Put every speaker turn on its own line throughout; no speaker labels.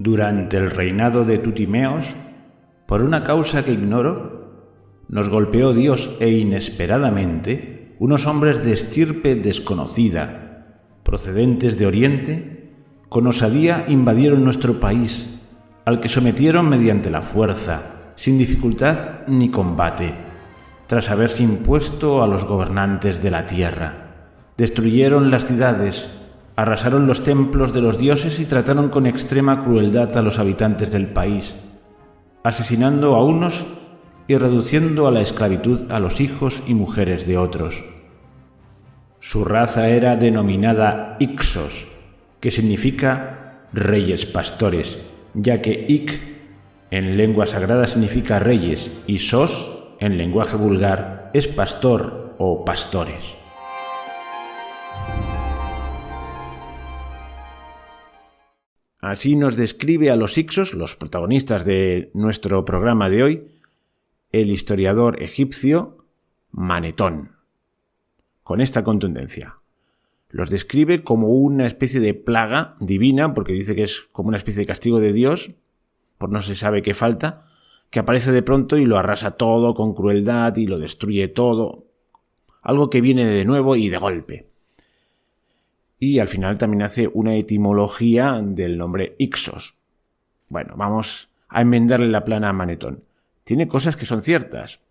Durante el reinado de Tutimeos, por una causa que ignoro, nos golpeó Dios e inesperadamente unos hombres de estirpe desconocida, procedentes de Oriente, con osadía invadieron nuestro país, al que sometieron mediante la fuerza, sin dificultad ni combate, tras haberse impuesto a los gobernantes de la tierra. Destruyeron las ciudades, arrasaron los templos de los dioses y trataron con extrema crueldad a los habitantes del país, asesinando a unos y reduciendo a la esclavitud a los hijos y mujeres de otros. Su raza era denominada Ixos, que significa reyes pastores, ya que Ik en lengua sagrada significa reyes y Sos, en lenguaje vulgar, es pastor o pastores. Así nos describe a los Ixos, los protagonistas de nuestro programa de hoy, el historiador egipcio Manetón, con esta contundencia. Los describe como una especie de plaga divina, porque dice que es como una especie de castigo de Dios, por no se sabe qué falta, que aparece de pronto y lo arrasa todo con crueldad y lo destruye todo. Algo que viene de nuevo y de golpe. Y al final también hace una etimología del nombre Ixos. Bueno, vamos a enmendarle la plana a Manetón. Tiene cosas que son ciertas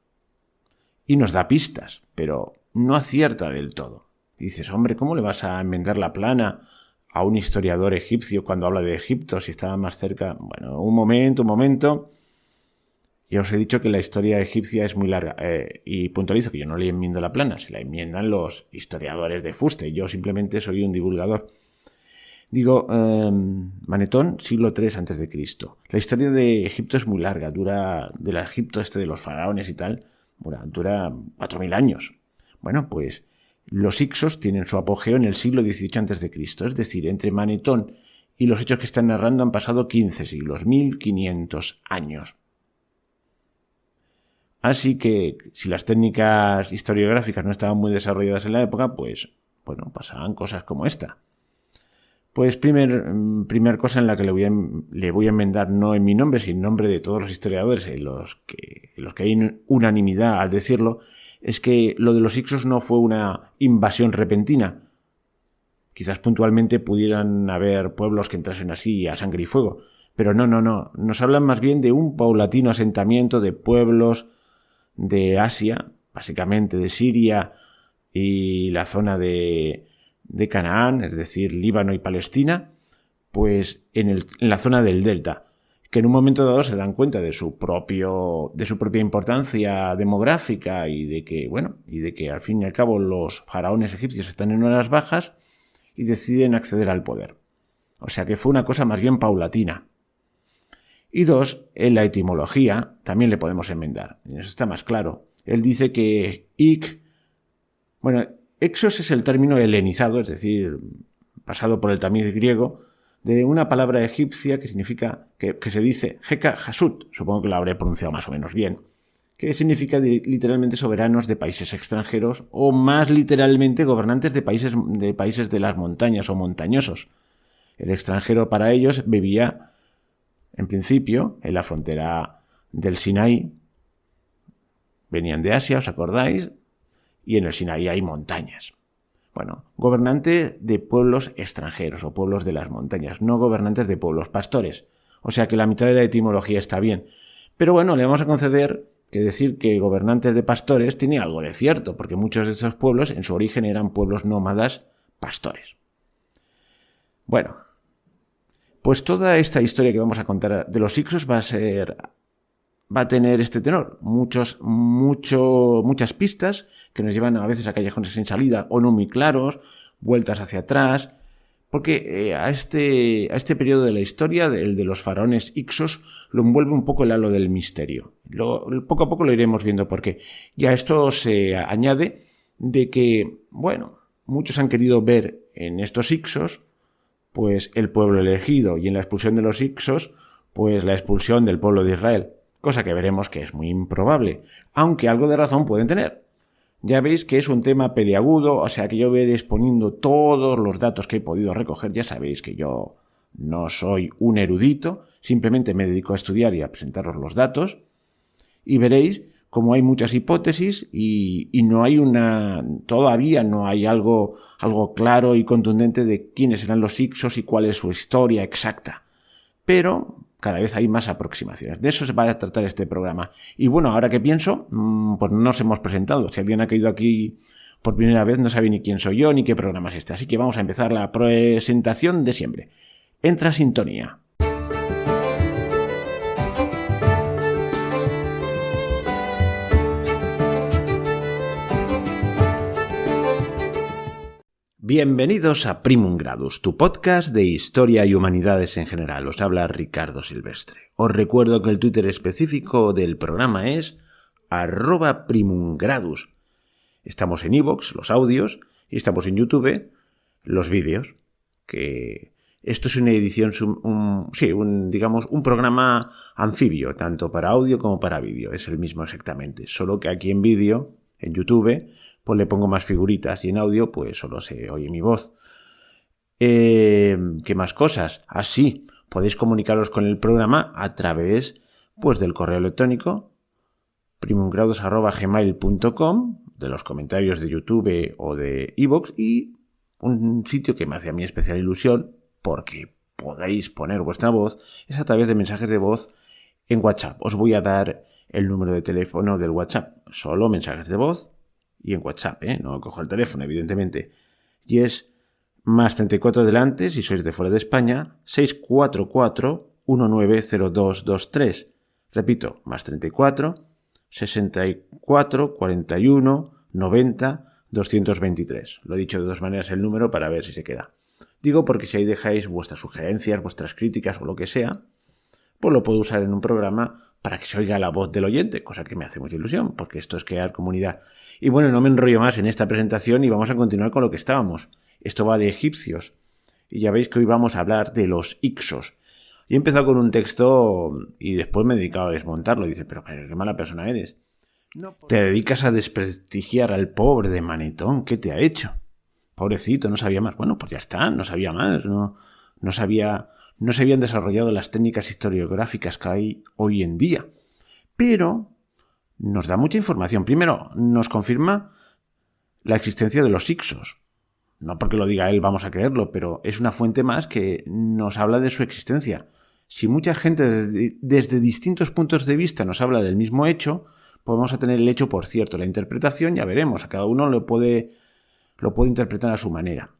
y nos da pistas, pero no acierta del todo. Dices, hombre, ¿cómo le vas a enmendar la plana a un historiador egipcio cuando habla de Egipto si estaba más cerca? Bueno, un momento. Ya os he dicho que la historia egipcia es muy larga y puntualizo que yo no le enmiendo la plana, se la enmiendan los historiadores de fuste. Yo simplemente soy un divulgador. Digo, Manetón, siglo III a.C. La historia de Egipto es muy larga, dura del Egipto de los faraones y tal, dura 4.000 años. Bueno, pues los Ixos tienen su apogeo en el siglo XVIII a.C., es decir, entre Manetón y los hechos que están narrando han pasado 15 siglos, 1500 años. Así que, si las técnicas historiográficas no estaban muy desarrolladas en la época, pues, bueno, pasaban cosas como esta. Pues primer cosa en la que le voy a enmendar, no en mi nombre, sino en nombre de todos los historiadores, en los que hay unanimidad al decirlo, es que lo de los Ixos no fue una invasión repentina. Quizás puntualmente pudieran haber pueblos que entrasen así a sangre y fuego, pero no. Nos hablan más bien de un paulatino asentamiento de pueblos de Asia, básicamente de Siria y la zona de Canaán, es decir, Líbano y Palestina, pues en la zona del delta, que en un momento dado se dan cuenta de su propia importancia demográfica y de que al fin y al cabo los faraones egipcios están en horas bajas y deciden acceder al poder. O sea que fue una cosa más bien paulatina. Y dos, en la etimología también le podemos enmendar. Eso está más claro. Él dice que Exos es el término helenizado, es decir, pasado por el tamiz griego, de una palabra egipcia que significa, que se dice Heka Hasut, supongo que lo habré pronunciado más o menos bien, que significa literalmente soberanos de países extranjeros o más literalmente gobernantes de países de las montañas o montañosos. El extranjero para ellos vivía en principio en la frontera del Sinaí. Venían de Asia, ¿os acordáis? Y en el Sinaí hay montañas. Bueno, gobernante de pueblos extranjeros o pueblos de las montañas, no gobernantes de pueblos pastores. O sea que la mitad de la etimología está bien. Pero bueno, le vamos a conceder que decir que gobernantes de pastores tiene algo de cierto, porque muchos de estos pueblos en su origen eran pueblos nómadas pastores. Bueno, pues toda esta historia que vamos a contar de los Ixos va a tener este tenor. Muchas pistas que nos llevan a veces a callejones sin salida o no muy claros, vueltas hacia atrás, porque a este periodo de la historia, el de los faraones Ixos, lo envuelve un poco el halo del misterio. Poco a poco lo iremos viendo porque ya esto se añade de que, muchos han querido ver en estos Ixos pues el pueblo elegido y en la expulsión de los Ixos pues la expulsión del pueblo de Israel, cosa que veremos que es muy improbable, aunque algo de razón pueden tener. Ya veis que es un tema peliagudo, o sea que yo voy exponiendo todos los datos que he podido recoger, ya sabéis que yo no soy un erudito, simplemente me dedico a estudiar y a presentaros los datos y veréis cómo hay muchas hipótesis y no hay todavía no hay algo claro y contundente de quiénes eran los Ixos y cuál es su historia exacta. Pero cada vez hay más aproximaciones. De eso se va a tratar este programa. Y bueno, ahora que pienso, pues no nos hemos presentado. Si alguien ha caído aquí por primera vez, no sabe ni quién soy yo ni qué programa es este. Así que vamos a empezar la presentación de siempre. Entra sintonía. Bienvenidos a Primum Gradus, tu podcast de historia y humanidades en general. Os habla Ricardo Silvestre. Os recuerdo que el Twitter específico del programa es @primumgradus. Estamos en iVoox, los audios, y estamos en YouTube, los vídeos. Que esto es una edición, un programa anfibio, tanto para audio como para vídeo. Es el mismo exactamente, solo que aquí en vídeo, en YouTube, pues le pongo más figuritas y en audio pues solo se oye mi voz. ¿Qué más cosas? Sí, podéis comunicaros con el programa a través pues del correo electrónico primumgradus@gmail.com, de los comentarios de YouTube o de iVoox, y un sitio que me hace a mí especial ilusión porque podéis poner vuestra voz es a través de mensajes de voz en WhatsApp. Os voy a dar el número de teléfono del WhatsApp, solo mensajes de voz y en WhatsApp, no cojo el teléfono, evidentemente. Y es más 34 delante, si sois de fuera de España, 644-190223. Repito, más 34, 64, 41, 90, 223. Lo he dicho de dos maneras el número para ver si se queda. Digo porque si ahí dejáis vuestras sugerencias, vuestras críticas o lo que sea, pues lo puedo usar en un programa para que se oiga la voz del oyente, cosa que me hace mucha ilusión, porque esto es crear comunidad. Y bueno, no me enrollo más en esta presentación y vamos a continuar con lo que estábamos. Esto va de egipcios. Y ya veis que hoy vamos a hablar de los Ixos. Y he empezado con un texto y después me he dedicado a desmontarlo. Dice, pero qué mala persona eres. No, te dedicas a desprestigiar al pobre de Manetón. ¿Qué te ha hecho? Pobrecito, no sabía más. Bueno, pues ya está, no sabía más. No se habían desarrollado las técnicas historiográficas que hay hoy en día. Pero nos da mucha información. Primero, nos confirma la existencia de los Ixos. No porque lo diga él vamos a creerlo, pero es una fuente más que nos habla de su existencia. Si mucha gente desde distintos puntos de vista nos habla del mismo hecho, podemos tener el hecho por cierto. La interpretación ya veremos, a cada uno lo puede interpretar a su manera.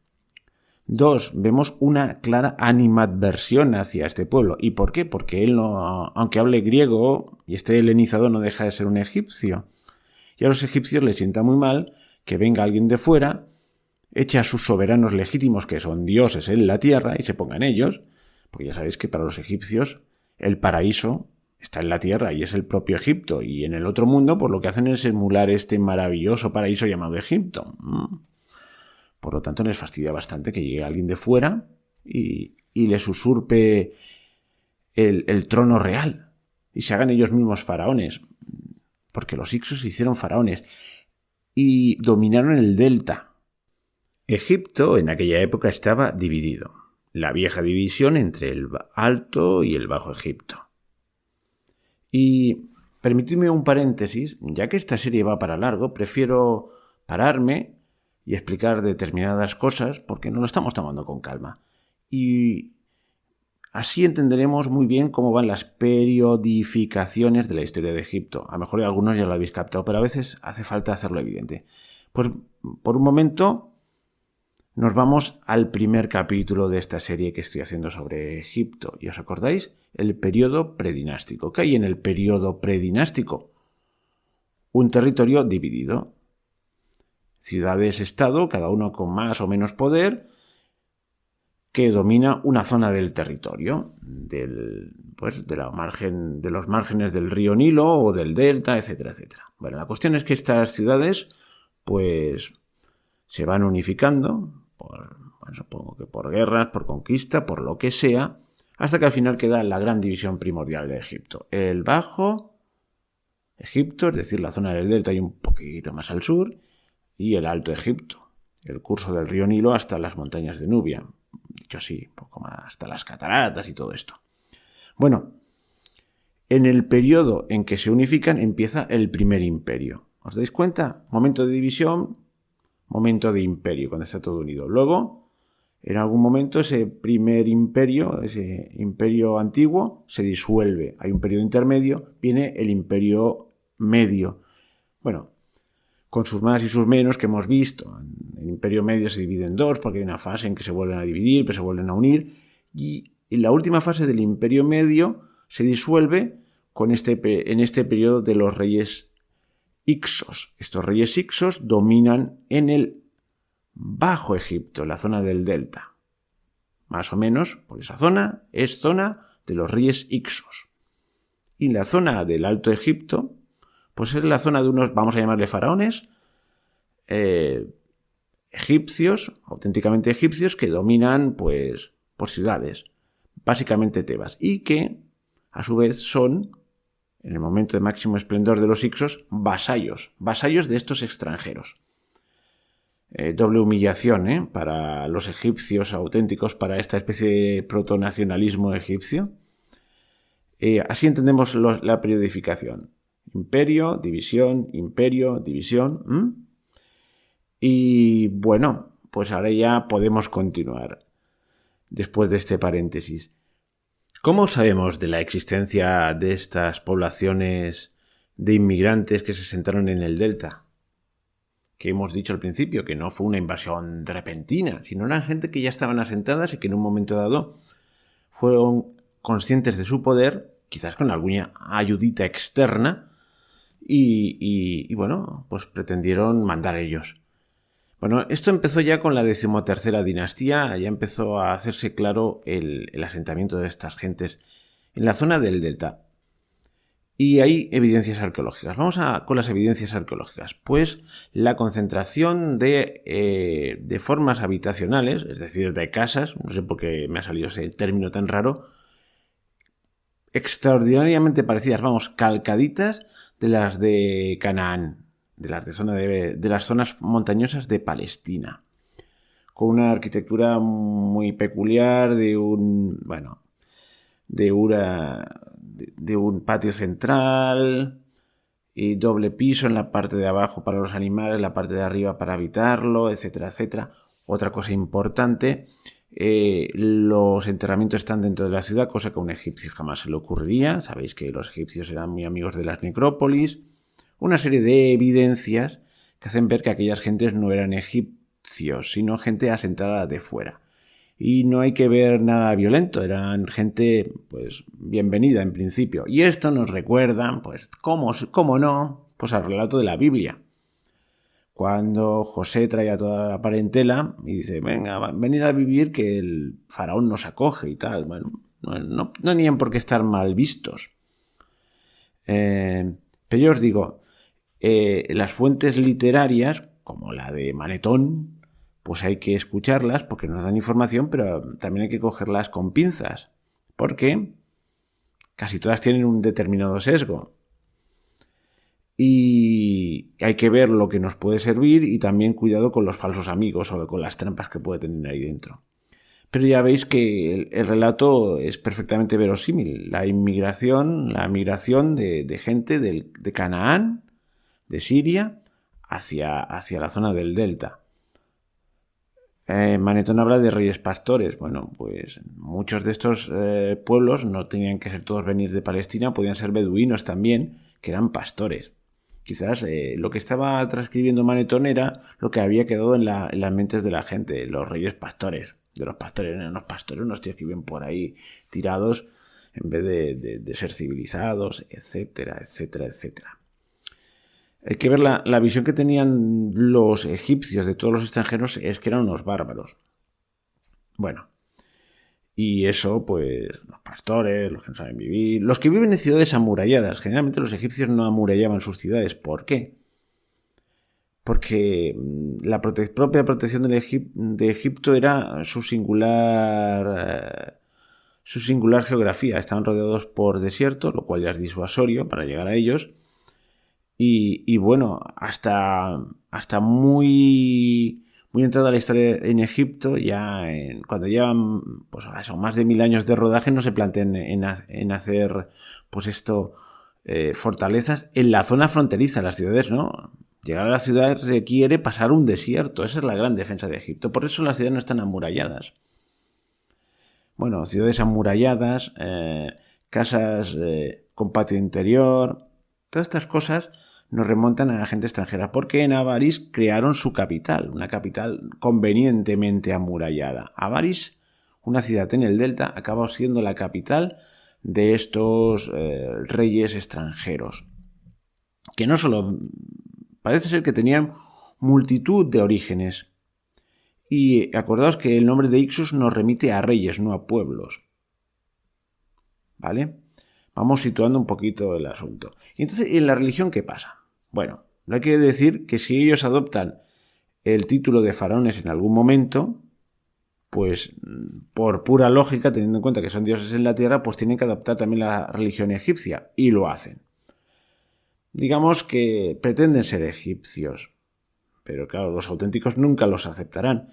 2. Vemos una clara animadversión hacia este pueblo. ¿Y por qué? Porque él, aunque hable griego y esté helenizado, no deja de ser un egipcio. Y a los egipcios les sienta muy mal que venga alguien de fuera, eche a sus soberanos legítimos, que son dioses en la tierra, y se pongan ellos. Porque ya sabéis que para los egipcios el paraíso está en la tierra y es el propio Egipto. Y en el otro mundo, pues lo que hacen es emular este maravilloso paraíso llamado Egipto. Por lo tanto, les fastidia bastante que llegue alguien de fuera y les usurpe el trono real y se hagan ellos mismos faraones. Porque los Ixos se hicieron faraones y dominaron el delta. Egipto en aquella época estaba dividido. La vieja división entre el Alto y el Bajo Egipto. Y permitidme un paréntesis, ya que esta serie va para largo, prefiero pararme y explicar determinadas cosas porque nos lo estamos tomando con calma. Y así entenderemos muy bien cómo van las periodificaciones de la historia de Egipto. A lo mejor algunos ya lo habéis captado, pero a veces hace falta hacerlo evidente. Pues por un momento nos vamos al primer capítulo de esta serie que estoy haciendo sobre Egipto. ¿Y os acordáis? El periodo predinástico. ¿Qué hay en el periodo predinástico? Un territorio dividido. Ciudades-estado, cada uno con más o menos poder, que domina una zona del territorio, de los márgenes del río Nilo o del delta, etcétera, etcétera. Bueno, la cuestión es que estas ciudades, pues, se van unificando, supongo que por guerras, por conquista, por lo que sea, hasta que al final queda la gran división primordial de Egipto. El Bajo Egipto, es decir, la zona del delta y un poquito más al sur, y el Alto Egipto, el curso del río Nilo hasta las montañas de Nubia. dicho así, un poco más hasta las cataratas y todo esto. Bueno, en el periodo en que se unifican empieza el primer imperio. ¿Os dais cuenta? Momento de división, momento de imperio, cuando está todo unido. Luego, en algún momento, ese primer imperio, ese imperio antiguo, se disuelve. Hay un periodo intermedio, viene el imperio medio. Bueno, con sus más y sus menos que hemos visto. El imperio medio se divide en dos porque hay una fase en que se vuelven a dividir, pero se vuelven a unir. Y en la última fase del imperio medio se disuelve en este periodo de los reyes Hicsos. Estos reyes Hicsos dominan en el Bajo Egipto, la zona del delta. Más o menos, por esa zona, es zona de los reyes Hicsos. Y la zona del Alto Egipto, pues es la zona de unos, vamos a llamarle faraones, egipcios, auténticamente egipcios, que dominan, pues, por ciudades, básicamente Tebas, y que, a su vez, son, en el momento de máximo esplendor de los Hicsos, vasallos de estos extranjeros. Doble humillación para los egipcios auténticos, para esta especie de protonacionalismo egipcio. Así entendemos la periodificación. Imperio, división, Y bueno, pues ahora ya podemos continuar después de este paréntesis. ¿Cómo sabemos de la existencia de estas poblaciones de inmigrantes que se asentaron en el delta? Que hemos dicho al principio, que no fue una invasión repentina, sino eran gente que ya estaban asentadas y que en un momento dado fueron conscientes de su poder, quizás con alguna ayudita externa, y bueno, pues pretendieron mandar ellos. Bueno, esto empezó ya con la 13ª dinastía, ya empezó a hacerse claro el asentamiento de estas gentes en la zona del delta. Y hay evidencias arqueológicas. Vamos con las evidencias arqueológicas. Pues la concentración de formas habitacionales, es decir, de casas, no sé por qué me ha salido ese término tan raro, extraordinariamente parecidas, calcaditas de las de Canaán, de las zonas montañosas de Palestina, con una arquitectura muy peculiar de un patio central y doble piso en la parte de abajo para los animales, la parte de arriba para habitarlo, etcétera, etcétera. Otra cosa importante, los enterramientos están dentro de la ciudad, cosa que a un egipcio jamás se le ocurriría. Sabéis que los egipcios eran muy amigos de las necrópolis. Una serie de evidencias que hacen ver que aquellas gentes no eran egipcios, sino gente asentada de fuera. Y no hay que ver nada violento, eran gente, pues, bienvenida en principio. Y esto nos recuerda, pues, cómo no, pues al relato de la Biblia. Cuando José trae a toda la parentela y dice, venga, venid a vivir que el faraón nos acoge y tal. Bueno, no tenían por qué estar mal vistos. Pero yo os digo, las fuentes literarias, como la de Manetón, pues hay que escucharlas porque nos dan información, pero también hay que cogerlas con pinzas, porque casi todas tienen un determinado sesgo. Y hay que ver lo que nos puede servir y también cuidado con los falsos amigos o con las trampas que puede tener ahí dentro. Pero ya veis que el relato es perfectamente verosímil. La migración de gente de Canaán, de Siria, hacia la zona del delta. Manetón habla de reyes pastores. Bueno, pues muchos de estos pueblos no tenían que ser todos venir de Palestina, podían ser beduinos también, que eran pastores. Quizás lo que estaba transcribiendo Manetón era lo que había quedado en las mentes de la gente, los reyes pastores. De los pastores, eran unos pastores, unos tíos que viven por ahí tirados en vez de ser civilizados, etcétera, etcétera, etcétera. Hay que ver la visión que tenían los egipcios de todos los extranjeros, es que eran unos bárbaros. Bueno, y eso, pues, los pastores, los que no saben vivir, los que viven en ciudades amuralladas. Generalmente los egipcios no amurallaban sus ciudades. ¿Por qué? Porque la propia protección de Egipto era su singular geografía. Estaban rodeados por desierto, lo cual ya es disuasorio para llegar a ellos. Y bueno, hasta muy muy entrada la historia en Egipto, cuando llevan pues ahora son más de 1000 años de rodaje, no se plantean en hacer pues esto, fortalezas en la zona fronteriza, las ciudades, ¿no? Llegar a las ciudades requiere pasar un desierto, esa es la gran defensa de Egipto, por eso las ciudades no están amuralladas. Bueno, ciudades amuralladas, casas con patio interior, todas estas cosas nos remontan a la gente extranjera, porque en Avaris crearon su capital, una capital convenientemente amurallada. Avaris, una ciudad en el delta, acabó siendo la capital de estos reyes extranjeros, que no solo parece ser que tenían multitud de orígenes. Y acordaos que el nombre de Ixos nos remite a reyes, no a pueblos. ¿Vale? Vamos situando un poquito el asunto. Y entonces, ¿en la religión qué pasa? Bueno, no hay que decir que si ellos adoptan el título de faraones en algún momento, pues por pura lógica, teniendo en cuenta que son dioses en la tierra, pues tienen que adoptar también la religión egipcia, y lo hacen. Digamos que pretenden ser egipcios, pero claro, los auténticos nunca los aceptarán.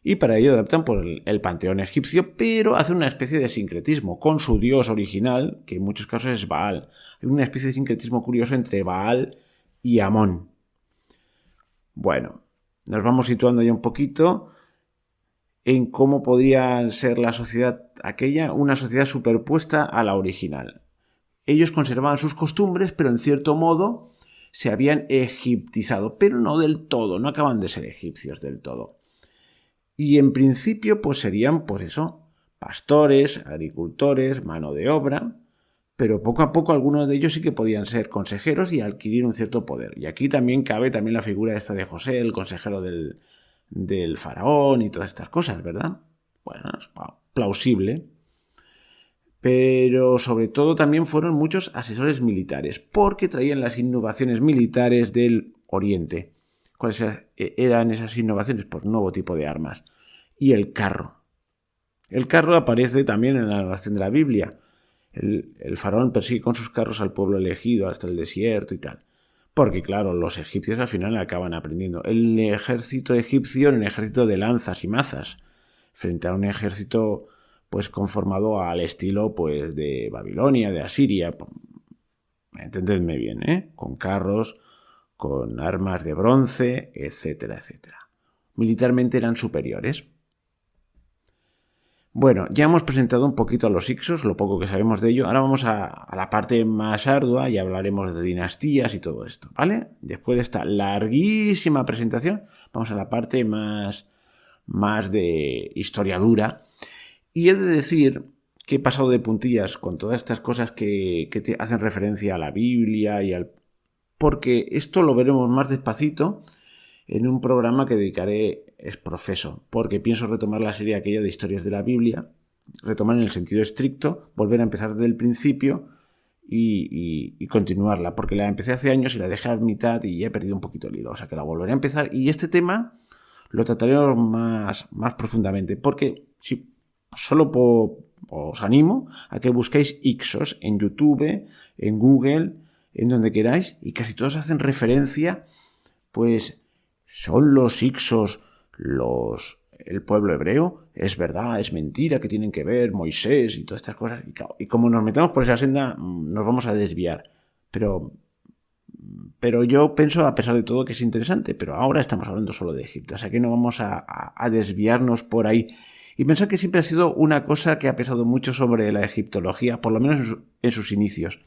Y para ello adaptan por el panteón egipcio, pero hacen una especie de sincretismo con su dios original, que en muchos casos es Baal. Hay una especie de sincretismo curioso entre Baal y Amón. Bueno, nos vamos situando ya un poquito en cómo podría ser la sociedad aquella, una sociedad superpuesta a la original. Ellos conservaban sus costumbres, pero en cierto modo se habían egiptizado, pero no del todo, no acaban de ser egipcios del todo. Y en principio pues serían, pues eso, pastores, agricultores, mano de obra, pero poco a poco algunos de ellos sí que podían ser consejeros y adquirir un cierto poder. Y aquí también cabe también la figura esta de José, el consejero del faraón y todas estas cosas, ¿verdad? Bueno, es plausible. Pero sobre todo también fueron muchos asesores militares, porque traían las innovaciones militares del Oriente. ¿Cuáles eran esas innovaciones? Pues nuevo tipo de armas. Y el carro. El carro aparece también en la narración de la Biblia. El faraón persigue con sus carros al pueblo elegido hasta el desierto y tal. Porque claro, los egipcios al final acaban aprendiendo. El ejército egipcio era un ejército de lanzas y mazas, frente a un ejército pues conformado al estilo pues de Babilonia, de Asiria. Entendedme bien, ¿eh? Con carros, con armas de bronce, etcétera, etcétera. Militarmente eran superiores. Bueno, ya hemos presentado un poquito a los Ixos, lo poco que sabemos de ello. Ahora vamos a la parte más ardua y hablaremos de dinastías y todo esto, ¿vale? Después de esta larguísima presentación, vamos a la parte más de historiadura. Y he de decir que he pasado de puntillas con todas estas cosas que te hacen referencia a la Biblia porque esto lo veremos más despacito en un programa que dedicaré exprofeso, porque pienso retomar la serie aquella de historias de la Biblia, retomar en el sentido estricto, volver a empezar desde el principio y continuarla, porque la empecé hace años y la dejé a mitad y he perdido un poquito el hilo, o sea que la volveré a empezar y este tema lo trataré más profundamente, porque si solo os animo a que busquéis Ixos en YouTube, en Google, en donde queráis, y casi todos hacen referencia, pues son los Ixos el pueblo hebreo, es verdad, es mentira, que tienen que ver Moisés y todas estas cosas, y como nos metamos por esa senda nos vamos a desviar, pero yo pienso a pesar de todo que es interesante, pero ahora estamos hablando solo de Egipto, o sea que no vamos a desviarnos por ahí. Y pensar que siempre ha sido una cosa que ha pesado mucho sobre la egiptología, por lo menos en sus inicios.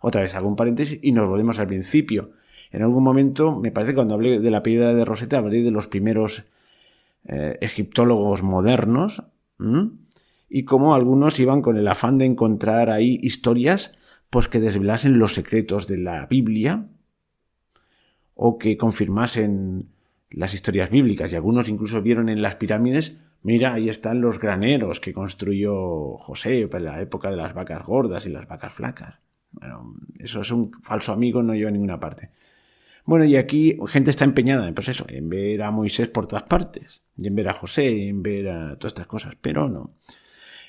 Otra vez hago un paréntesis y nos volvemos al principio. En algún momento, me parece que cuando hablé de la piedra de Rosetta, hablé de los primeros egiptólogos modernos, y cómo algunos iban con el afán de encontrar ahí historias pues, que desvelasen los secretos de la Biblia o que confirmasen las historias bíblicas. Y algunos incluso vieron en las pirámides, mira, ahí están los graneros que construyó José para la época de las vacas gordas y las vacas flacas. Bueno, eso es un falso amigo, no lleva a ninguna parte. Bueno, y aquí gente está empeñada pues eso, en ver a Moisés por todas partes, y en ver a José, y en ver a todas estas cosas, pero no.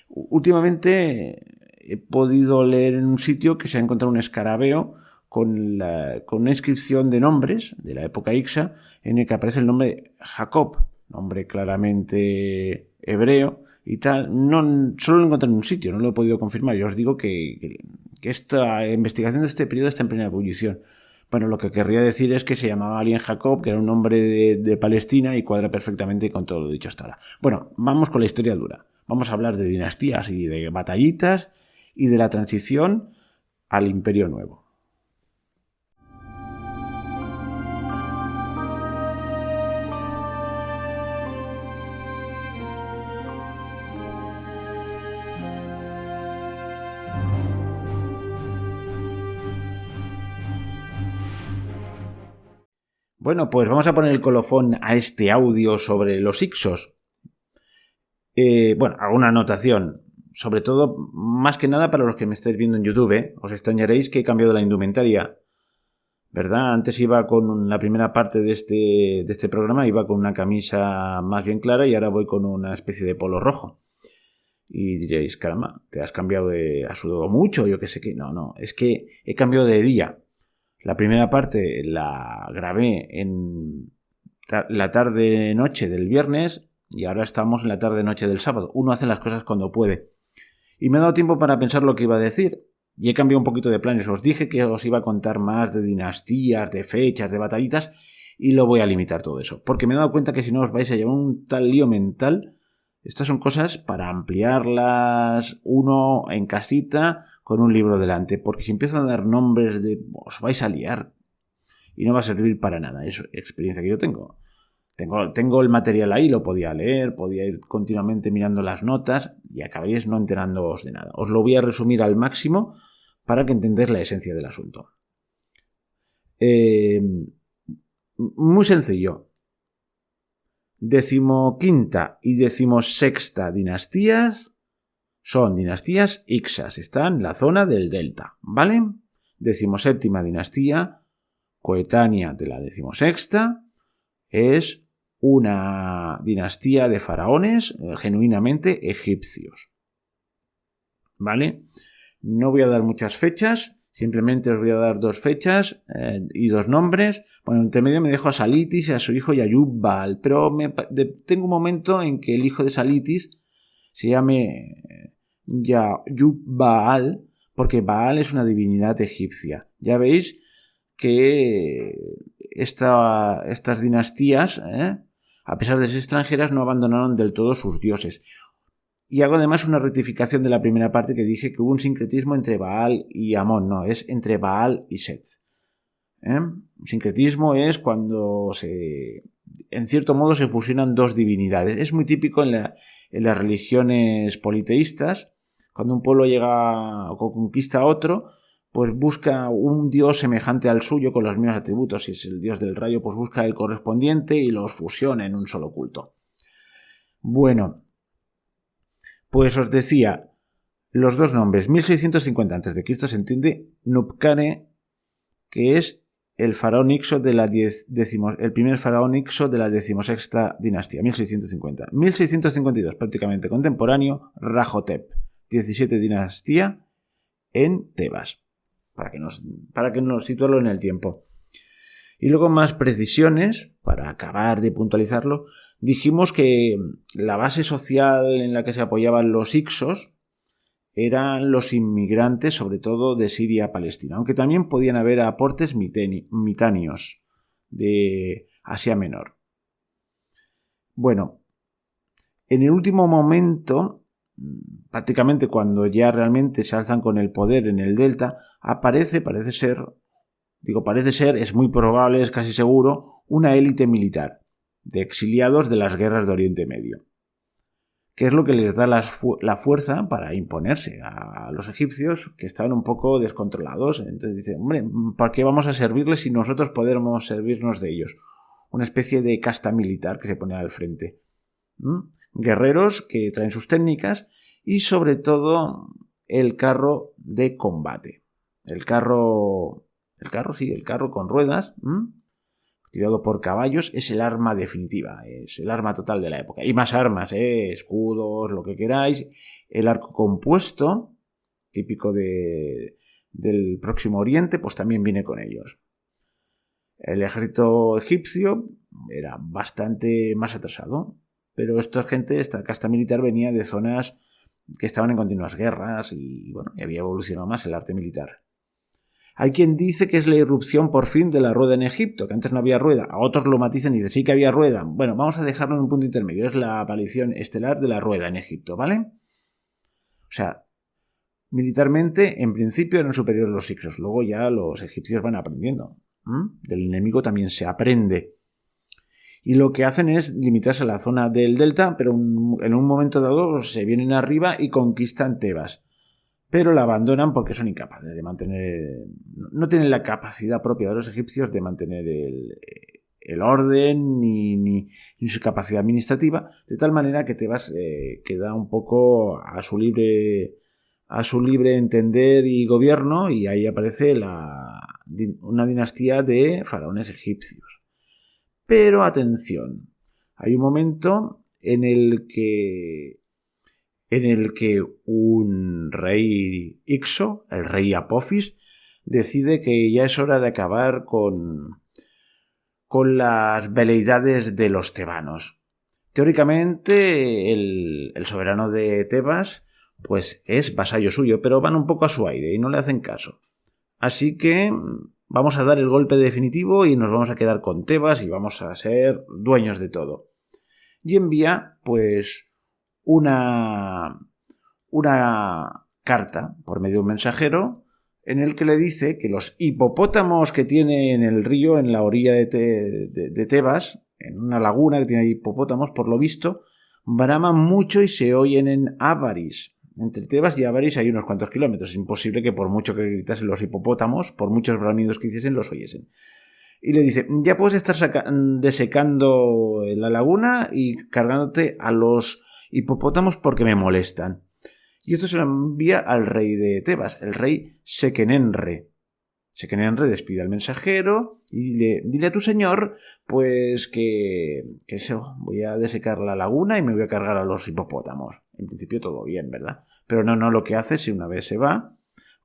Últimamente he podido leer en un sitio que se ha encontrado un escarabeo con una inscripción de nombres de la época Ixa en el que aparece el nombre Jacob, nombre claramente hebreo y tal. No, solo lo encontré en un sitio, no lo he podido confirmar. Yo os digo que esta investigación de este periodo está en plena ebullición. Bueno, lo que querría decir es que se llamaba Alien Jacob, que era un nombre de Palestina y cuadra perfectamente con todo lo dicho hasta ahora. Bueno, vamos con la historia dura. Vamos a hablar de dinastías y de batallitas y de la transición al Imperio Nuevo. Bueno, pues vamos a poner el colofón a este audio sobre los Hicsos. Bueno, hago una anotación, sobre todo, más que nada para los que me estáis viendo en YouTube, os extrañaréis que he cambiado la indumentaria, ¿verdad? Antes iba con la primera parte de este programa, iba con una camisa más bien clara y ahora voy con una especie de polo rojo. Y diréis, caramba, te has cambiado has sudado mucho, yo qué sé qué. No, es que he cambiado de día. La primera parte la grabé en la tarde-noche del viernes y ahora estamos en la tarde-noche del sábado. Uno hace las cosas cuando puede. Y me he dado tiempo para pensar lo que iba a decir. Y he cambiado un poquito de planes. Os dije que os iba a contar más de dinastías, de fechas, de batallitas y lo voy a limitar todo eso. Porque me he dado cuenta que si no os vais a llevar un tal lío mental. Estas son cosas para ampliarlas uno en casita con un libro delante, porque si empiezo a dar nombres os vais a liar y no va a servir para nada. Es experiencia que yo tengo. Tengo el material ahí, lo podía leer, podía ir continuamente mirando las notas y acabaréis no enterándoos de nada. Os lo voy a resumir al máximo para que entendáis la esencia del asunto. Muy sencillo. 15ª y 16ª dinastías son dinastías Hicsos, están en la zona del delta, ¿vale? 17ª dinastía, coetánea de la 16ª, es una dinastía de faraones genuinamente egipcios, ¿vale? No voy a dar muchas fechas, simplemente os voy a dar 2 fechas y 2 nombres. Bueno, entre medio me dejo a Salitis y a su hijo Yayub-Baal, pero tengo un momento en que el hijo de Salitis se llame Yayub-Baal, porque Baal es una divinidad egipcia. Ya veis que estas dinastías, a pesar de ser extranjeras, no abandonaron del todo sus dioses. Y hago además una rectificación de la primera parte que dije que hubo un sincretismo entre Baal y Amón. No, es entre Baal y Set. Sincretismo es cuando en cierto modo se fusionan 2 divinidades. Es muy típico en las religiones politeístas. Cuando un pueblo llega o conquista a otro, pues busca un dios semejante al suyo con los mismos atributos. Si es el dios del rayo, pues busca el correspondiente y los fusiona en un solo culto. Bueno, pues os decía, los 2 nombres. 1650 a.C. se entiende Nubkane, que es el faraón Hicso de el primer faraón Hicso de la 16ª dinastía, 1650. 1652, prácticamente contemporáneo, Rahotep, 17 dinastía en Tebas, para que nos situarlo en el tiempo. Y luego más precisiones, para acabar de puntualizarlo, dijimos que la base social en la que se apoyaban los Hicsos eran los inmigrantes, sobre todo de Siria a Palestina, aunque también podían haber aportes mitáneos de Asia Menor. Bueno, en el último momento, prácticamente cuando ya realmente se alzan con el poder en el delta, parece ser, es muy probable, es casi seguro, una élite militar de exiliados de las guerras de Oriente Medio, que es lo que les da la fuerza para imponerse a los egipcios, que estaban un poco descontrolados. Entonces dicen, hombre, ¿para qué vamos a servirles si nosotros podemos servirnos de ellos? Una especie de casta militar que se pone al frente. Guerreros que traen sus técnicas y sobre todo el carro de combate. El carro con ruedas, tirado por caballos, es el arma definitiva, es el arma total de la época. Y más armas, escudos, lo que queráis. El arco compuesto, típico del Próximo Oriente, pues también viene con ellos. El ejército egipcio era bastante más atrasado. Pero esta casta militar venía de zonas que estaban en continuas guerras y había evolucionado más el arte militar. Hay quien dice que es la irrupción por fin de la rueda en Egipto, que antes no había rueda. A otros lo matizan y dicen sí que había rueda. Bueno, vamos a dejarlo en un punto intermedio. Es la aparición estelar de la rueda en Egipto, ¿vale? O sea, militarmente, en principio eran superiores los hicsos. Luego ya los egipcios van aprendiendo. Del enemigo también se aprende. Y lo que hacen es limitarse a la zona del delta, pero en un momento dado se vienen arriba y conquistan Tebas. Pero la abandonan porque son incapaces de mantener... No tienen la capacidad propia de los egipcios de mantener el orden ni su capacidad administrativa, de tal manera que Tebas queda un poco a su libre entender y gobierno, y ahí aparece una dinastía de faraones egipcios. Pero atención, hay un momento en el que un rey Ixo, el rey Apophis, decide que ya es hora de acabar con las veleidades de los tebanos. Teóricamente, el soberano de Tebas pues es vasallo suyo, pero van un poco a su aire y no le hacen caso. Así que vamos a dar el golpe definitivo y nos vamos a quedar con Tebas y vamos a ser dueños de todo. Y envía, pues, una carta por medio de un mensajero en el que le dice que los hipopótamos que tiene en el río, en la orilla de Tebas, en una laguna que tiene hipopótamos, por lo visto, braman mucho y se oyen en Avaris. Entre Tebas y Avaris hay unos cuantos kilómetros. Es imposible que por mucho que gritasen los hipopótamos, por muchos bramidos que hiciesen, los oyesen. Y le dice, ya puedes estar desecando la laguna y cargándote a los hipopótamos porque me molestan. Y esto se lo envía al rey de Tebas, el rey Sekenenre. Sekenenre despide al mensajero y dile a tu señor pues que eso, voy a desecar la laguna y me voy a cargar a los hipopótamos. En principio todo bien, ¿verdad? Pero no lo que hace, si una vez se va,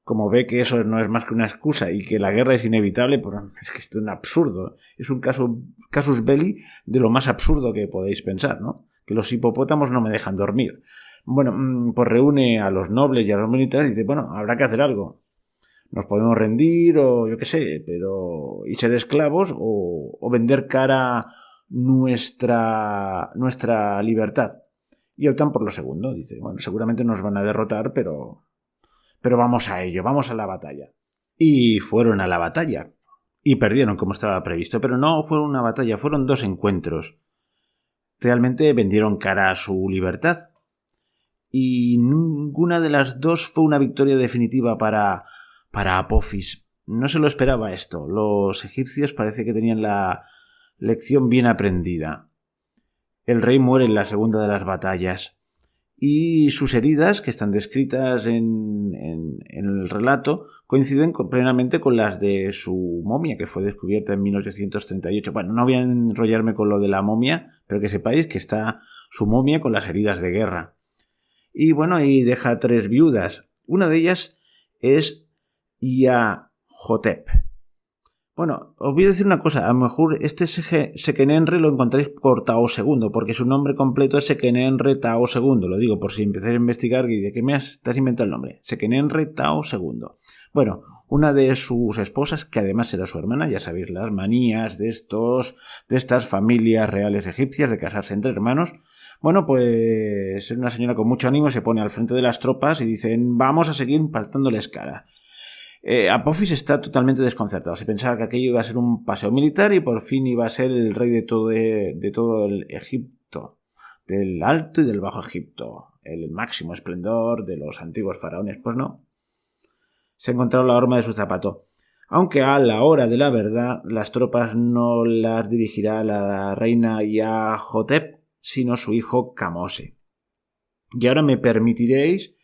como ve que eso no es más que una excusa y que la guerra es inevitable, pues es que esto es un absurdo. Es un casus belli de lo más absurdo que podéis pensar, ¿no? Que los hipopótamos no me dejan dormir. Bueno, pues reúne a los nobles y a los militares y dice, bueno, habrá que hacer algo. Nos podemos rendir o yo qué sé, pero y ser esclavos o vender cara nuestra libertad. Y optan por lo segundo. Dice, bueno, seguramente nos van a derrotar, pero vamos a ello, vamos a la batalla. Y fueron a la batalla. Y perdieron como estaba previsto, pero no fue una batalla, fueron 2 encuentros. Realmente vendieron cara a su libertad. Y ninguna de las dos fue una victoria definitiva para Apophis. No se lo esperaba esto. Los egipcios parece que tenían la lección bien aprendida. El rey muere en la segunda de las batallas y sus heridas, que están descritas en el relato, coinciden plenamente con las de su momia, que fue descubierta en 1838. Bueno, no voy a enrollarme con lo de la momia, pero que sepáis que está su momia con las heridas de guerra. Y bueno, y deja 3 viudas. Una de ellas es Iahotep. Bueno, os voy a decir una cosa. A lo mejor este Sekenenre lo encontráis por Tao II, porque su nombre completo es Sekenenre Tao II. Lo digo por si empezáis a investigar y de qué te has inventado el nombre. Sekenenre Tao II. Bueno, una de sus esposas, que además era su hermana, ya sabéis las manías de estas familias reales egipcias de casarse entre hermanos. Bueno, pues es una señora con mucho ánimo, se pone al frente de las tropas y dicen, vamos a seguir partándoles cara. Apophis está totalmente desconcertado. Se pensaba que aquello iba a ser un paseo militar y por fin iba a ser el rey de todo el Egipto, del Alto y del Bajo Egipto, el máximo esplendor de los antiguos faraones. Pues no. Se ha encontrado la horma de su zapato. Aunque a la hora de la verdad, las tropas no las dirigirá la reina Iahotep, sino su hijo Kamose. Y ahora me permitiréis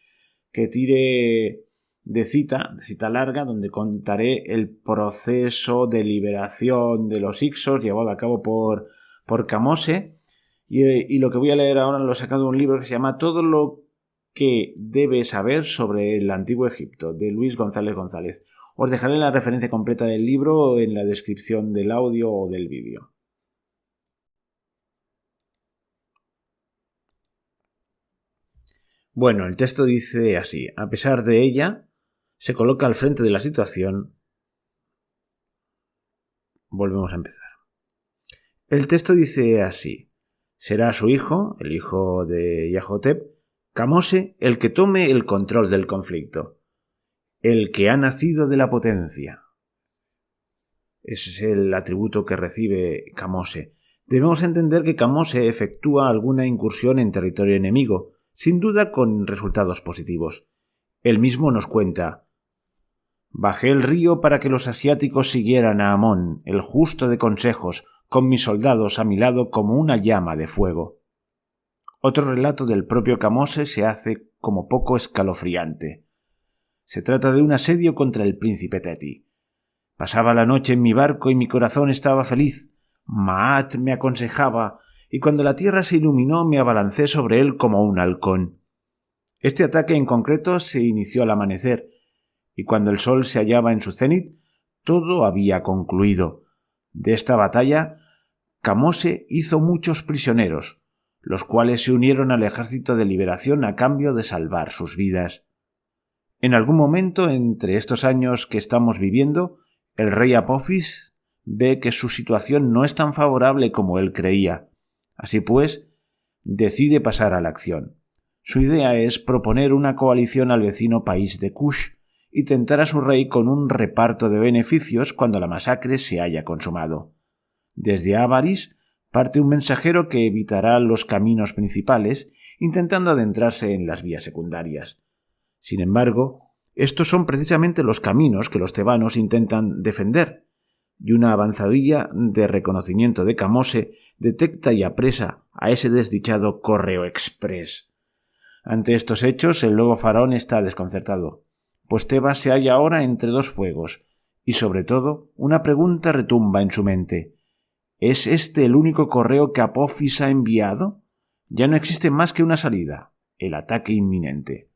que tire de cita larga, donde contaré el proceso de liberación de los hicsos llevado a cabo por Kamose. Y lo que voy a leer ahora lo he sacado de un libro que se llama Todo lo que debes saber sobre el Antiguo Egipto, de Luis González González. Os dejaré la referencia completa del libro en la descripción del audio o del vídeo. Bueno, el texto dice así: a pesar de ella, se coloca al frente de la situación. Volvemos a empezar. El texto dice así: será su hijo, el hijo de Yahotep, Kamose, el que tome el control del conflicto, el que ha nacido de la potencia. Ese es el atributo que recibe Kamose. Debemos entender que Kamose efectúa alguna incursión en territorio enemigo, sin duda con resultados positivos. Él mismo nos cuenta: bajé el río para que los asiáticos siguieran a Amón, el justo de consejos, con mis soldados a mi lado como una llama de fuego. Otro relato del propio Kamose se hace como poco escalofriante. Se trata de un asedio contra el príncipe Teti. Pasaba la noche en mi barco y mi corazón estaba feliz. Maat me aconsejaba, y cuando la tierra se iluminó me abalancé sobre él como un halcón. Este ataque en concreto se inició al amanecer, y cuando el sol se hallaba en su cenit, todo había concluido. De esta batalla, Kamose hizo muchos prisioneros, los cuales se unieron al ejército de liberación a cambio de salvar sus vidas. En algún momento entre estos años que estamos viviendo, el rey Apophis ve que su situación no es tan favorable como él creía. Así pues, decide pasar a la acción. Su idea es proponer una coalición al vecino país de Kush y tentar a su rey con un reparto de beneficios cuando la masacre se haya consumado. Desde Avaris parte un mensajero que evitará los caminos principales, intentando adentrarse en las vías secundarias. Sin embargo, estos son precisamente los caminos que los tebanos intentan defender, y una avanzadilla de reconocimiento de Kamose detecta y apresa a ese desdichado correo express. Ante estos hechos, el nuevo faraón está desconcertado, pues Tebas se halla ahora entre dos fuegos, y sobre todo, una pregunta retumba en su mente: ¿es este el único correo que Apophis ha enviado? Ya no existe más que una salida: el ataque inminente.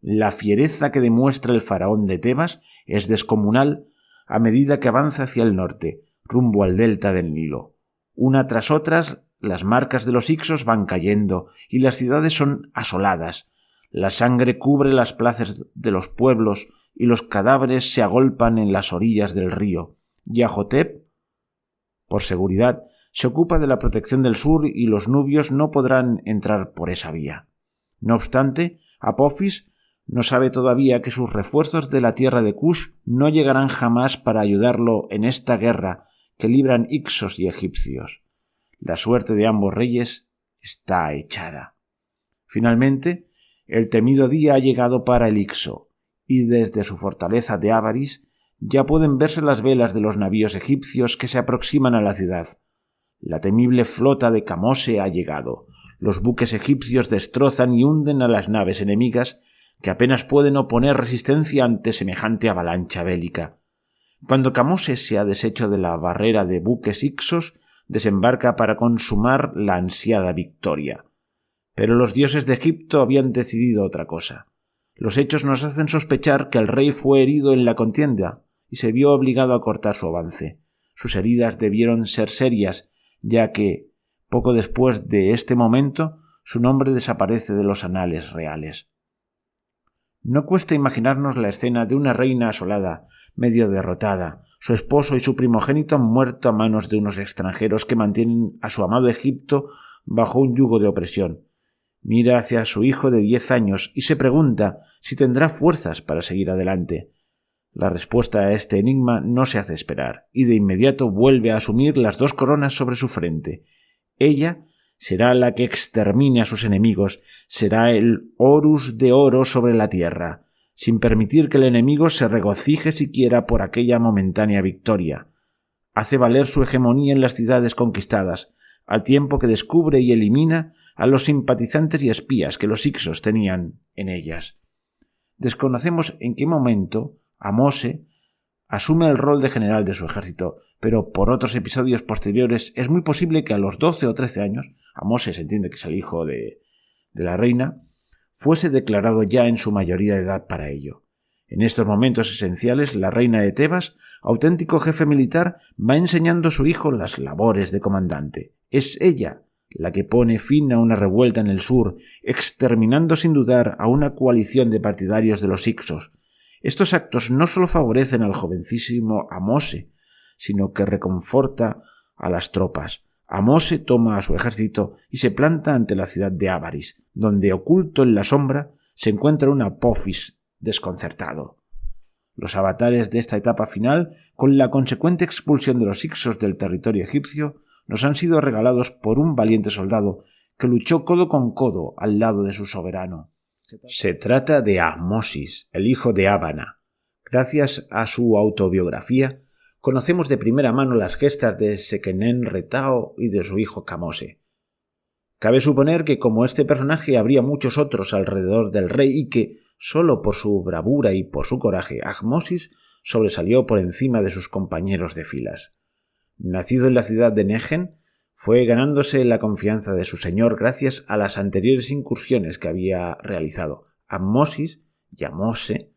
La fiereza que demuestra el faraón de Tebas es descomunal a medida que avanza hacia el norte, rumbo al delta del Nilo. Una tras otras, las marcas de los Hicsos van cayendo y las ciudades son asoladas. La sangre cubre las plazas de los pueblos y los cadáveres se agolpan en las orillas del río. Yahotep, por seguridad, se ocupa de la protección del sur y los nubios no podrán entrar por esa vía. No obstante, Apophis no sabe todavía que sus refuerzos de la tierra de Kush no llegarán jamás para ayudarlo en esta guerra que libran Hicsos y egipcios. La suerte de ambos reyes está echada. Finalmente, el temido día ha llegado para el Hicso, y desde su fortaleza de Avaris ya pueden verse las velas de los navíos egipcios que se aproximan a la ciudad. La temible flota de Kamose ha llegado. Los buques egipcios destrozan y hunden a las naves enemigas que apenas pueden oponer resistencia ante semejante avalancha bélica. Cuando Kamose se ha deshecho de la barrera de buques Hicsos, desembarca para consumar la ansiada victoria. Pero los dioses de Egipto habían decidido otra cosa. Los hechos nos hacen sospechar que el rey fue herido en la contienda y se vio obligado a cortar su avance. Sus heridas debieron ser serias, ya que, poco después de este momento, su nombre desaparece de los anales reales. No cuesta imaginarnos la escena de una reina asolada, medio derrotada. Su esposo y su primogénito han muerto a manos de unos extranjeros que mantienen a su amado Egipto bajo un yugo de opresión. Mira hacia su hijo de 10 años y se pregunta si tendrá fuerzas para seguir adelante. La respuesta a este enigma no se hace esperar, y de inmediato vuelve a asumir las 2 coronas sobre su frente. Ella será la que extermine a sus enemigos, será el Horus de oro sobre la tierra, sin permitir que el enemigo se regocije siquiera por aquella momentánea victoria. Hace valer su hegemonía en las ciudades conquistadas, al tiempo que descubre y elimina a los simpatizantes y espías que los Hicsos tenían en ellas. Desconocemos en qué momento Amose asume el rol de general de su ejército, pero por otros episodios posteriores es muy posible que a los 12 o 13 años, Amose se entiende que es el hijo de la reina, fuese declarado ya en su mayoría de edad para ello. En estos momentos esenciales, la reina de Tebas, auténtico jefe militar, va enseñando a su hijo las labores de comandante. Es ella la que pone fin a una revuelta en el sur, exterminando sin dudar a una coalición de partidarios de los Hicsos. Estos actos no solo favorecen al jovencísimo Ahmose, sino que reconforta a las tropas. Ahmose toma a su ejército y se planta ante la ciudad de Avaris, donde, oculto en la sombra, se encuentra un Apophis desconcertado. Los avatares de esta etapa final, con la consecuente expulsión de los Hicsos del territorio egipcio, nos han sido regalados por un valiente soldado que luchó codo con codo al lado de su soberano. Se trata de Ahmosis, el hijo de Abana. Gracias a su autobiografía, conocemos de primera mano las gestas de Seqenen-Retao y de su hijo Kamose. Cabe suponer que como este personaje habría muchos otros alrededor del rey y que, solo por su bravura y por su coraje, Ahmosis sobresalió por encima de sus compañeros de filas. Nacido en la ciudad de Negen, fue ganándose la confianza de su señor gracias a las anteriores incursiones que había realizado. Ahmosis y Ahmose,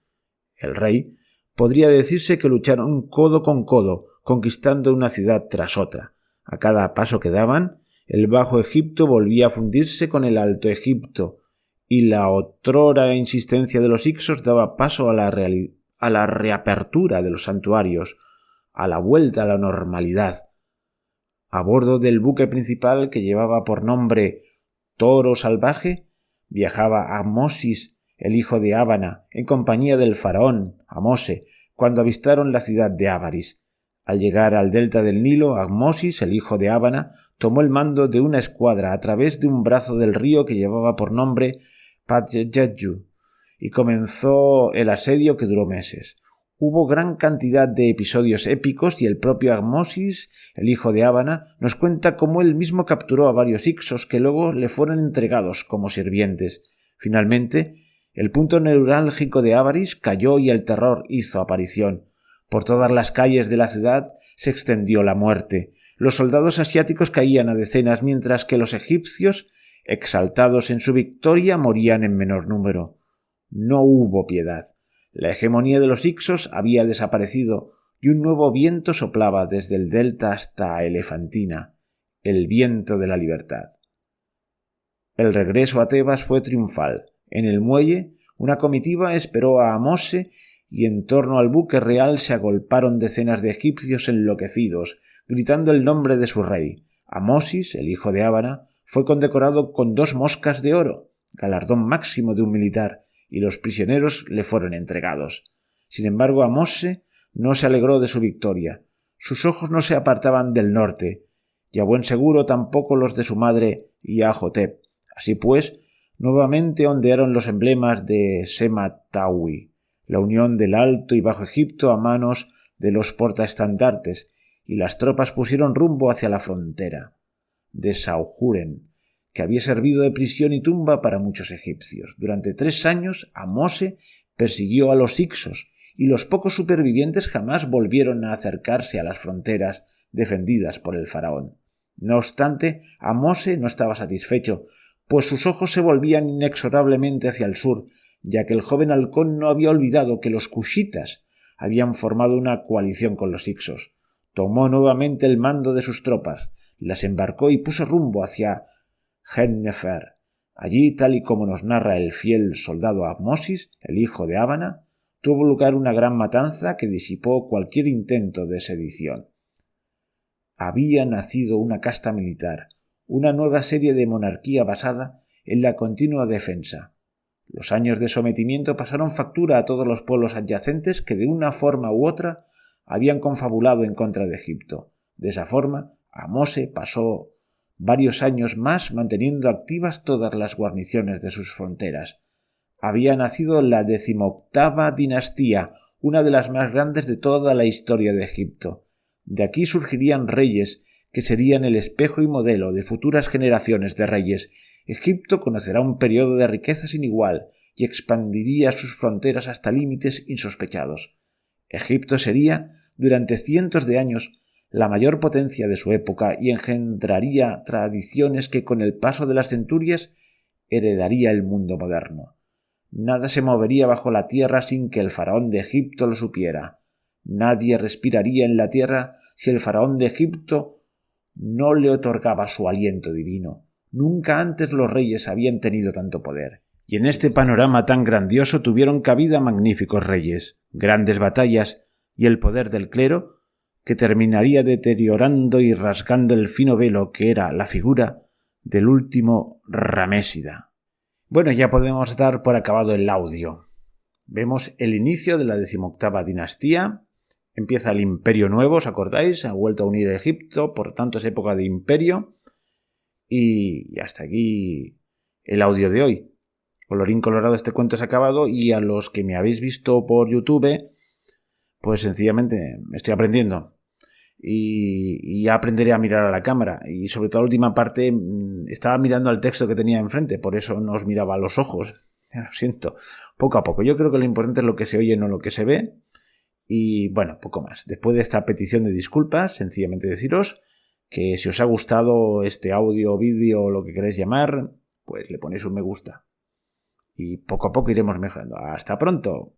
el rey, podría decirse que lucharon codo con codo, conquistando una ciudad tras otra. A cada paso que daban, el Bajo Egipto volvía a fundirse con el Alto Egipto, y la otrora insistencia de los Hicsos daba paso a la reapertura de los santuarios, a la vuelta a la normalidad. A bordo del buque principal, que llevaba por nombre Toro Salvaje, viajaba Ahmosis, el hijo de Abana, en compañía del faraón Ahmose, cuando avistaron la ciudad de Avaris. Al llegar al delta del Nilo, Ahmosis, el hijo de Abana, tomó el mando de una escuadra a través de un brazo del río que llevaba por nombre Patjadju, y comenzó el asedio que duró meses. Hubo gran cantidad de episodios épicos y el propio Ahmosis, el hijo de Abana, nos cuenta cómo él mismo capturó a varios Hicsos que luego le fueron entregados como sirvientes. Finalmente, el punto neurálgico de Avaris cayó y el terror hizo aparición. Por todas las calles de la ciudad se extendió la muerte. Los soldados asiáticos caían a decenas, mientras que los egipcios, exaltados en su victoria, morían en menor número. No hubo piedad. La hegemonía de los Hicsos había desaparecido y un nuevo viento soplaba desde el delta hasta Elefantina, el viento de la libertad. El regreso a Tebas fue triunfal. En el muelle, una comitiva esperó a Ahmose y en torno al buque real se agolparon decenas de egipcios enloquecidos, gritando el nombre de su rey. Ahmosis, el hijo de Abana, fue condecorado con 2 moscas de oro, galardón máximo de un militar, y los prisioneros le fueron entregados. Sin embargo, Ahmose no se alegró de su victoria. Sus ojos no se apartaban del norte, y a buen seguro tampoco los de su madre Iahotep. Así pues, nuevamente ondearon los emblemas de Sematawi, la unión del Alto y Bajo Egipto a manos de los portaestandartes, y las tropas pusieron rumbo hacia la frontera de Sauhuren, que había servido de prisión y tumba para muchos egipcios. Durante 3 años, Ahmose persiguió a los Hicsos, y los pocos supervivientes jamás volvieron a acercarse a las fronteras defendidas por el faraón. No obstante, Ahmose no estaba satisfecho, pues sus ojos se volvían inexorablemente hacia el sur, ya que el joven halcón no había olvidado que los cushitas habían formado una coalición con los Hicsos. Tomó nuevamente el mando de sus tropas, las embarcó y puso rumbo hacia Het-Nefer. Allí, tal y como nos narra el fiel soldado Ahmosis, el hijo de Abana, tuvo lugar una gran matanza que disipó cualquier intento de sedición. Había nacido una casta militar, una nueva serie de monarquía basada en la continua defensa. Los años de sometimiento pasaron factura a todos los pueblos adyacentes que de una forma u otra habían confabulado en contra de Egipto. De esa forma, Ahmose pasó varios años más manteniendo activas todas las guarniciones de sus fronteras. Había nacido la 18ª dinastía, una de las más grandes de toda la historia de Egipto. De aquí surgirían reyes que serían el espejo y modelo de futuras generaciones de reyes. Egipto conocerá un periodo de riqueza sin igual y expandiría sus fronteras hasta límites insospechados. Egipto sería, durante cientos de años, la mayor potencia de su época y engendraría tradiciones que con el paso de las centurias heredaría el mundo moderno. Nada se movería bajo la tierra sin que el faraón de Egipto lo supiera. Nadie respiraría en la tierra si el faraón de Egipto no le otorgaba su aliento divino. Nunca antes los reyes habían tenido tanto poder, y en este panorama tan grandioso tuvieron cabida magníficos reyes, grandes batallas y el poder del clero, que terminaría deteriorando y rasgando el fino velo que era la figura del último Ramésida. Bueno, ya podemos dar por acabado el audio. Vemos el inicio de la 18ª dinastía. Empieza el Imperio Nuevo, ¿os acordáis? Ha vuelto a unir a Egipto, por tanto es época de imperio. Y hasta aquí el audio de hoy. Colorín colorado, este cuento se ha acabado, y a los que me habéis visto por YouTube, pues sencillamente estoy aprendiendo. Y ya aprenderé a mirar a la cámara. Y sobre todo la última parte estaba mirando al texto que tenía enfrente, por eso no os miraba a los ojos. Lo siento. Poco a poco. Yo creo que lo importante es lo que se oye, no lo que se ve. Y bueno, poco más. Después de esta petición de disculpas, sencillamente deciros que si os ha gustado este audio, vídeo o lo que queráis llamar, pues le ponéis un me gusta. Y poco a poco iremos mejorando. ¡Hasta pronto!